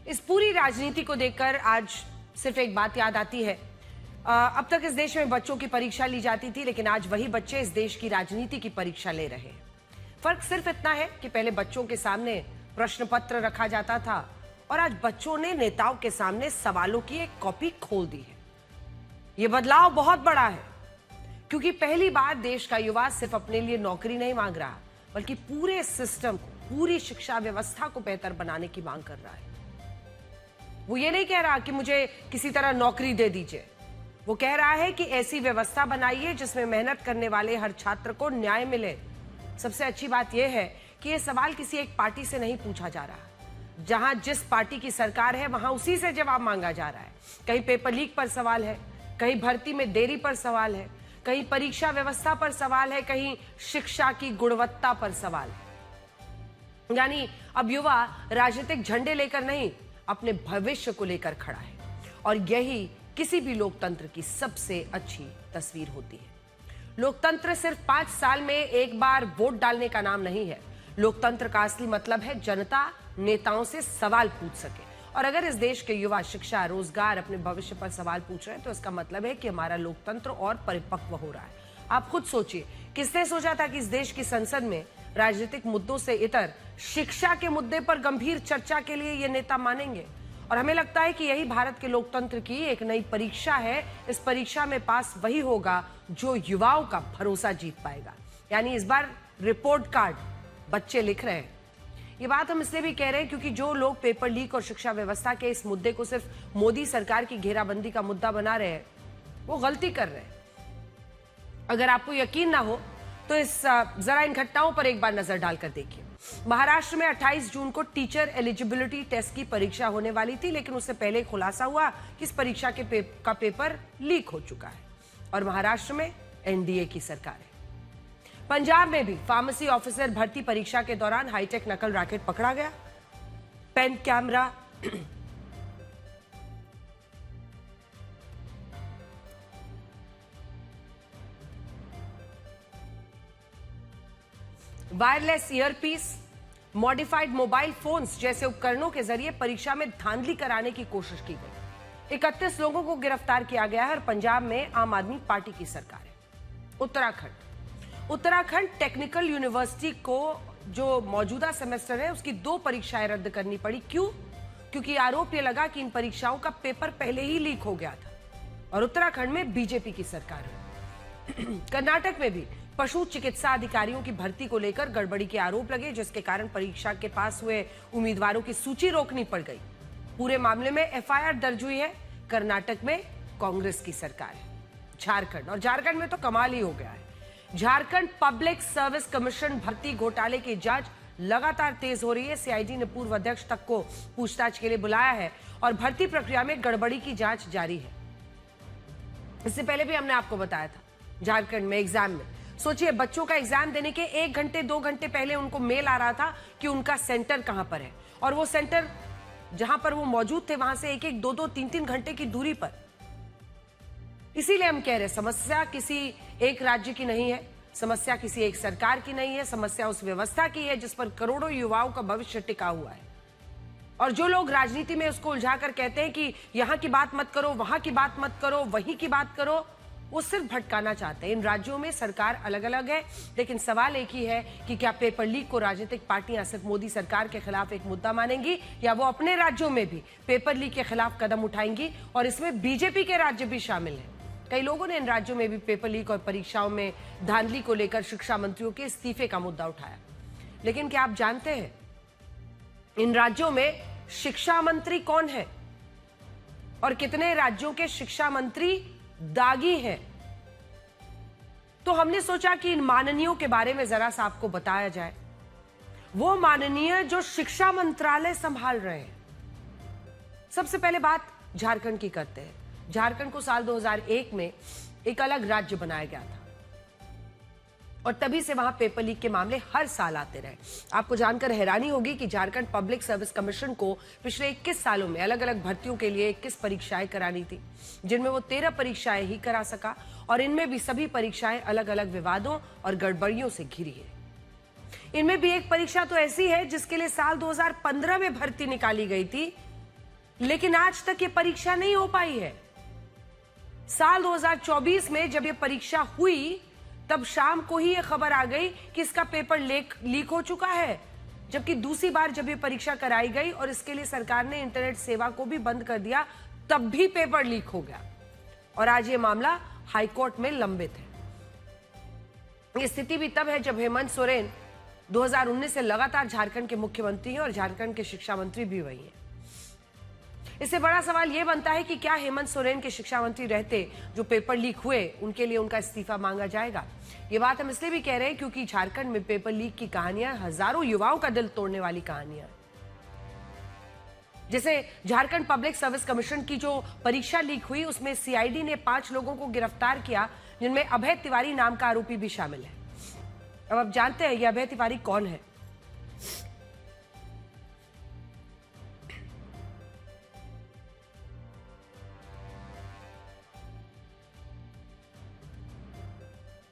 इस पूरी राजनीति को देखकर आज सिर्फ एक बात याद आती है। अब तक इस देश में बच्चों की परीक्षा ली जाती थी, लेकिन आज वही बच्चे इस देश की राजनीति की परीक्षा ले रहे हैं। फर्क सिर्फ इतना है कि पहले बच्चों के सामने प्रश्न पत्र रखा जाता था और आज बच्चों ने नेताओं के सामने सवालों की एक कॉपी खोल दी है। यह बदलाव बहुत बड़ा है, क्योंकि पहली बार देश का युवा सिर्फ अपने लिए नौकरी नहीं मांग रहा, बल्कि पूरे सिस्टम को, पूरी शिक्षा व्यवस्था को बेहतर बनाने की मांग कर रहा है। वो ये नहीं कह रहा कि मुझे किसी तरह नौकरी दे दीजिए, वो कह रहा है कि ऐसी व्यवस्था बनाइए जिसमें मेहनत करने वाले हर छात्र को न्याय मिले। सबसे अच्छी बात यह है कि यह सवाल किसी एक पार्टी से नहीं पूछा जा रहा। जहां जिस पार्टी की सरकार है वहां उसी से जवाब मांगा जा रहा है। कहीं पेपर लीक पर सवाल है, कहीं भर्ती में देरी पर सवाल है, कहीं परीक्षा व्यवस्था पर सवाल है, कहीं शिक्षा की गुणवत्ता पर सवाल है। यानी अब युवा राजनीतिक झंडे लेकर नहीं, अपने भविष्य को लेकर खड़ा है, और यही किसी भी लोकतंत्र की सबसे अच्छी तस्वीर होती है। लोकतंत्र सिर्फ 5 साल में एक बार वोट डालने का नाम नहीं है। लोकतंत्र का असली मतलब है जनता नेताओं से सवाल पूछ सके। और अगर इस देश के युवा शिक्षा, रोजगार, अपने भविष्य पर सवाल पूछ रहे हैं, तो इसका मतलब है कि हमारा लोकतंत्र और परिपक्व हो रहा है। आप खुद सोचिए, किसने सोचा था कि इस देश की संसद में राजनीतिक मुद्दों से इतर शिक्षा के मुद्दे पर गंभीर चर्चा के लिए ये नेता मानेंगे। और हमें लगता है कि यही भारत के लोकतंत्र की एक नई परीक्षा है। इस परीक्षा में पास वही होगा जो युवाओं का भरोसा जीत पाएगा। यानी इस बार रिपोर्ट कार्ड बच्चे लिख रहे हैं। ये बात हम इसलिए भी कह रहे हैं क्योंकि जो लोग पेपर लीक और शिक्षा व्यवस्था के इस मुद्दे को सिर्फ मोदी सरकार की घेराबंदी का मुद्दा बना रहे हैं, वो गलती कर रहे हैं। अगर आपको यकीन ना हो तो जरा इन घटनाओं पर एक बार नजर डालकर देखिए। महाराष्ट्र में 28 जून को टीचर एलिजिबिलिटी टेस्ट की परीक्षा होने वाली थी, लेकिन उससे पहले खुलासा हुआ कि इस परीक्षा के पेपर लीक हो चुका है और महाराष्ट्र में एनडीए की सरकार है। पंजाब में भी फार्मेसी ऑफिसर भर्ती परीक्षा के दौरान हाईटेक नकल रैकेट पकड़ा गया। Pen camera, wireless earpiece, modified mobile phones जैसे उपकरणों के जरिए परीक्षा में धांधली कराने की कोशिश की गई। 31 लोगों को गिरफ्तार किया गया है और पंजाब में आम आदमी पार्टी की सरकार है। उत्तराखंड टेक्निकल यूनिवर्सिटी को जो मौजूदा सेमेस्टर है उसकी 2 परीक्षाएं रद्द करनी पड़ी। क्यों? क्योंकि आरोप यह लगा कि इन परीक्षाओं का पेपर पहले ही लीक हो गया था। और उत्तराखंड में बीजेपी की सरकार है। कर्नाटक में भी पशु चिकित्सा अधिकारियों की भर्ती को लेकर गड़बड़ी के आरोप लगे, जिसके कारण परीक्षा के पास हुए उम्मीदवारों की सूची रोकनी पड़ गई। पूरे मामले में एफआईआर दर्ज हुई है। कर्नाटक में कांग्रेस की सरकार है। झारखंड में तो कमाल ही हो गया है। झारखंड पब्लिक सर्विस कमीशन भर्ती घोटाले की जांच लगातार तेज हो रही है। सीआईडी ने पूर्व अध्यक्ष तक को पूछताछ के लिए बुलाया है और भर्ती प्रक्रिया में गड़बड़ी की जांच जारी है। इससे पहले भी हमने आपको बताया था, झारखंड में एग्जाम में सोचिए, बच्चों का एग्जाम देने के 1 घंटे 2 घंटे पहले उनको मेल आ रहा था कि उनका सेंटर कहां पर है, और वो सेंटर जहां पर वो मौजूद थे वहां से 1-1, 2-2, 3-3 घंटे की दूरी पर। इसीलिए हम कह रहे हैं, समस्या किसी एक राज्य की नहीं है, समस्या किसी एक सरकार की नहीं है, समस्या उस व्यवस्था की है जिस पर करोड़ों युवाओं का भविष्य टिका हुआ है। और जो लोग राजनीति में उसको उलझाकर कहते हैं कि यहां की बात मत करो, वहां की बात मत करो, वहीं की बात करो, वो सिर्फ भटकाना चाहते हैं। इन राज्यों में सरकार अलग अलग है, लेकिन सवाल एक ही है कि क्या पेपर लीक को राजनीतिक पार्टियां सिर्फ मोदी सरकार के खिलाफ एक मुद्दा मानेंगी, या वो अपने राज्यों में भी पेपर लीक के खिलाफ कदम उठाएंगी। और इसमें बीजेपी के राज्य भी शामिल हैं। कई लोगों ने इन राज्यों में भी पेपर लीक और परीक्षाओं में धांधली को लेकर शिक्षा मंत्रियों के इस्तीफे का मुद्दा उठाया। लेकिन क्या आप जानते हैं इन राज्यों में शिक्षा मंत्री कौन है और कितने राज्यों के शिक्षा मंत्री दागी हैं? तो हमने सोचा कि इन माननीयों के बारे में जरा सा आपको बताया जाए। वो माननीय जो शिक्षा मंत्रालय संभाल रहे हैं। सबसे पहले बात झारखंड की करते हैं। झारखंड को साल 2001 में एक अलग राज्य बनाया गया था और तभी से वहां पेपर लीक के मामले हर साल आते रहे। आपको जानकर हैरानी होगी कि झारखंड पब्लिक सर्विस कमीशन को पिछले 21 सालों में अलग अलग भर्तियों के लिए 21 परीक्षाएं करानी थी, जिनमें वो 13 परीक्षाएं ही करा सका, और इनमें भी सभी परीक्षाएं अलग अलग विवादों और गड़बड़ियों से घिरी है। इनमें भी एक परीक्षा तो ऐसी है जिसके लिए साल 2015 में भर्ती निकाली गई थी, लेकिन आज तक ये परीक्षा नहीं हो पाई है। साल 2024 में जब ये परीक्षा हुई तब शाम को ही ये खबर आ गई कि इसका पेपर लीक हो चुका है, जबकि दूसरी बार जब ये परीक्षा कराई गई और इसके लिए सरकार ने इंटरनेट सेवा को भी बंद कर दिया, तब भी पेपर लीक हो गया और आज ये मामला हाईकोर्ट में लंबित है। ये स्थिति भी तब है जब हेमंत सोरेन 2019 से लगातार झारखंड के मुख्यमंत्री हैं और झारखंड के शिक्षा मंत्री भी वही हैं। इससे बड़ा सवाल यह बनता है कि क्या हेमंत सोरेन के शिक्षा मंत्री रहते जो पेपर लीक हुए उनके लिए उनका इस्तीफा मांगा जाएगा? ये बात हम इसलिए भी कह रहे हैं क्योंकि झारखंड में पेपर लीक की कहानियां हजारों युवाओं का दिल तोड़ने वाली कहानियां हैं। जैसे झारखंड पब्लिक सर्विस कमीशन की जो परीक्षा लीक हुई उसमें सीआईडी ने 5 लोगों को गिरफ्तार किया, जिनमें अभय तिवारी नाम का आरोपी भी शामिल है। अब आप जानते हैं ये अभय तिवारी कौन है?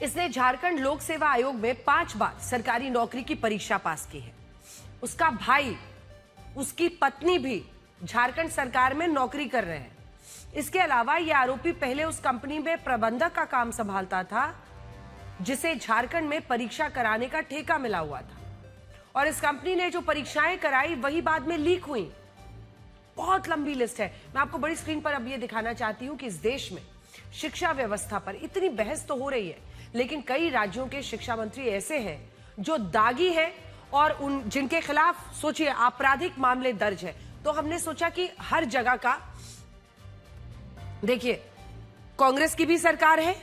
इसने झारखंड लोक सेवा आयोग में 5 बार सरकारी नौकरी की परीक्षा पास की है। उसका भाई, उसकी पत्नी भी झारखंड सरकार में नौकरी कर रहे हैं। इसके अलावा यह आरोपी पहले उस कंपनी में प्रबंधक का काम संभालता था जिसे झारखंड में परीक्षा कराने का ठेका मिला हुआ था, और इस कंपनी ने जो परीक्षाएं कराई वही बाद में लीक हुई। बहुत लंबी लिस्ट है। मैं आपको बड़ी स्क्रीन पर अब ये दिखाना चाहती हूं कि इस देश में शिक्षा व्यवस्था पर इतनी बहस तो हो रही है, लेकिन कई राज्यों के शिक्षा मंत्री ऐसे हैं जो दागी हैं और उन जिनके खिलाफ सोचिए आपराधिक मामले दर्ज है। तो हमने सोचा कि हर जगह का, देखिए कांग्रेस की भी सरकार है,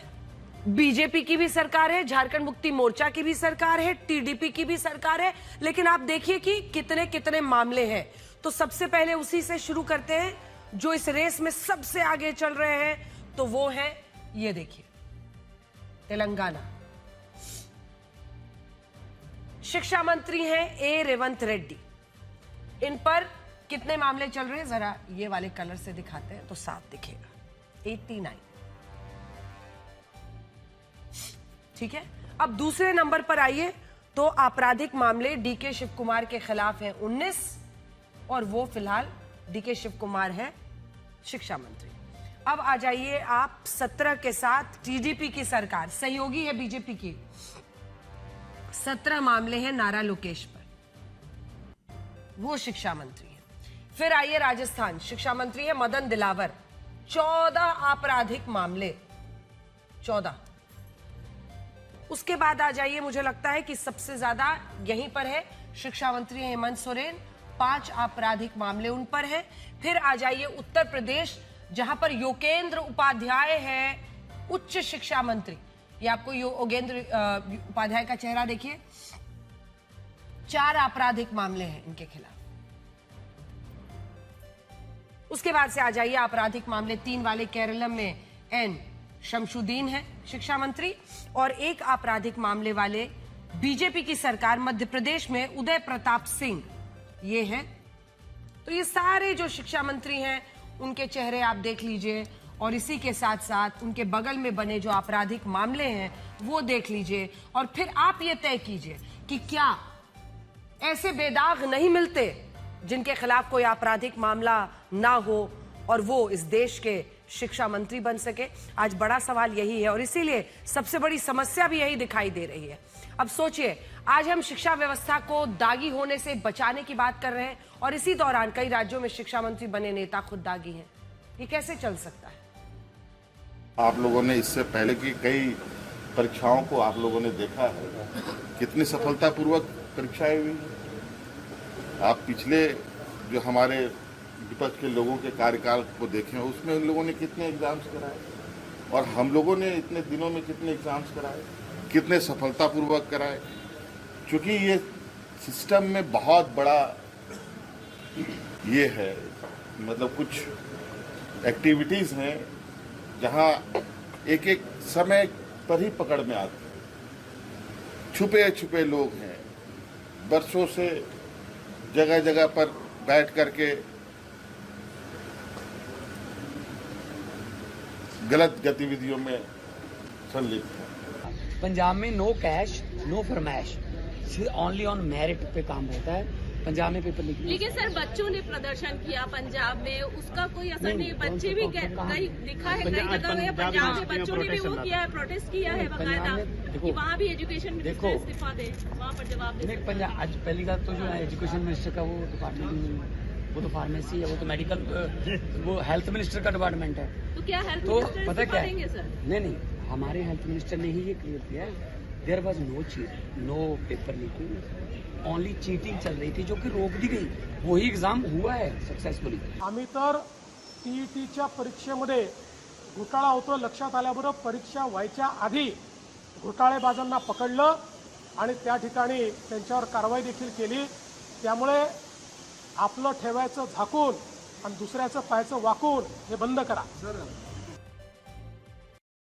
बीजेपी की भी सरकार है, झारखंड मुक्ति मोर्चा की भी सरकार है, टीडीपी की भी सरकार है, लेकिन आप देखिए कि कितने कितने मामले हैं। तो सबसे पहले उसी से शुरू करते हैं जो इस रेस में सबसे आगे चल रहे हैं, तो वो है ये देखिए तेलंगाना। शिक्षा मंत्री हैं ए रेवंत रेड्डी। इन पर कितने मामले चल रहे हैं जरा ये वाले कलर से दिखाते हैं तो साफ दिखेगा। 89। ठीक है, अब दूसरे नंबर पर आइए तो आपराधिक मामले डीके शिव कुमार के खिलाफ है 19, और वो फिलहाल डीके शिव कुमार है शिक्षा मंत्री। अब आ जाइए आप 17 के साथ टीडीपी की सरकार, सहयोगी है बीजेपी की। 17 मामले हैं नारा लोकेश पर, वो शिक्षा मंत्री है। फिर आइए राजस्थान, शिक्षा मंत्री है मदन दिलावर। 14 आपराधिक मामले, 14। उसके बाद आ जाइए, मुझे लगता है कि सबसे ज्यादा यहीं पर है शिक्षा मंत्री हेमंत सोरेन, 5 आपराधिक मामले उन पर है। फिर आ जाइए उत्तर प्रदेश, जहां पर योगेंद्र उपाध्याय है उच्च शिक्षा मंत्री। ये आपको योगेंद्र उपाध्याय का चेहरा देखिए। 4 आपराधिक मामले हैं इनके खिलाफ। उसके बाद से आ जाइए आपराधिक मामले 3 वाले केरलम में एन शमशुद्दीन है शिक्षा मंत्री, और 1 आपराधिक मामले वाले बीजेपी की सरकार मध्य प्रदेश में उदय प्रताप सिंह ये है। तो ये सारे जो शिक्षा मंत्री हैं उनके चेहरे आप देख लीजिए, और इसी के साथ साथ उनके बगल में बने जो आपराधिक मामले हैं वो देख लीजिए, और फिर आप ये तय कीजिए कि क्या ऐसे बेदाग नहीं मिलते जिनके खिलाफ कोई आपराधिक मामला ना हो और वो इस देश के शिक्षा मंत्री बन सके। आज बड़ा सवाल यही है और इसीलिए सबसे बड़ी समस्या भी यही दिखाई दे रही है। अब सोचिए, आज हम शिक्षा व्यवस्था को दागी होने से बचाने की बात कर रहे हैं और इसी दौरान कई राज्यों में शिक्षा मंत्री बने नेता खुद दागी हैं। ये कैसे चल सकता है? आप लोगों ने इससे पहले की कई परीक्षाओं को आप लोगों ने देखा है, कितनी सफलतापूर्वक परीक्षाएं हुई। आप पिछले जो हमारे विपक्ष के लोगों के कार्यकाल को देखें, उसमें उन लोगों ने कितने एग्जाम्स कराए और हम लोगों ने इतने दिनों में कितने एग्जाम्स कराए, कितने सफलतापूर्वक कराए। क्योंकि ये सिस्टम में बहुत बड़ा ये है, मतलब कुछ एक्टिविटीज़ हैं जहाँ एक एक समय पर ही पकड़ में आते हैं। छुपे छुपे लोग हैं, बरसों से जगह जगह पर बैठ करके गलत गतिविधियों में संलिप्त है। पंजाब में नो कैश नो फरमाइश, ओनली ऑन मेरिट पे काम होता है। पंजाब में पेपर लीक नहीं। लेकिन सर बच्चों ने प्रदर्शन किया पंजाब में, उसका कोई असर नहीं, बच्चे भी कई लिखा है कई जगह में पंजाब में बच्चों ने भी वो किया है, प्रोटेस्ट किया है बाकायदा कि वहाँ भी एजुकेशन मिनिस्टर इस्तीफा दे, वहाँ पर जवाब दे। पंजाब आज पहली बात तो जो है एजुकेशन मिनिस्टर का वो डिपार्टमेंट, वो तो फार्मेसी है, वो तो मेडिकल, वो हेल्थ मिनिस्टर का डिपार्टमेंट है। तो क्या हेल्थ तो मिनिस्टर पता क्या देंगे सर? नहीं, हमारे हेल्थ मिनिस्टर ने ही ये क्लियर किया है, there was no cheat, no paper leaking, only cheating चल रही थी जो कि रोक दी गई, वही एग्जाम हुआ है सक्सेसफुली। आम्ही तर टीईटीच्या परीक्षेमध्ये घोटाळा होतो लक्षात आल्याबरोबर परीक्षा व्हायच्या आधी घोटाळेबाजांना पकडलं आणि त्या ठिकाणी त्यांच्यावर कारवाई देखील केली। त्यामुळे आपलं ठेवायचं झाकून आणि दुसऱ्याचं पाहायचं वाकून हे बंद करा।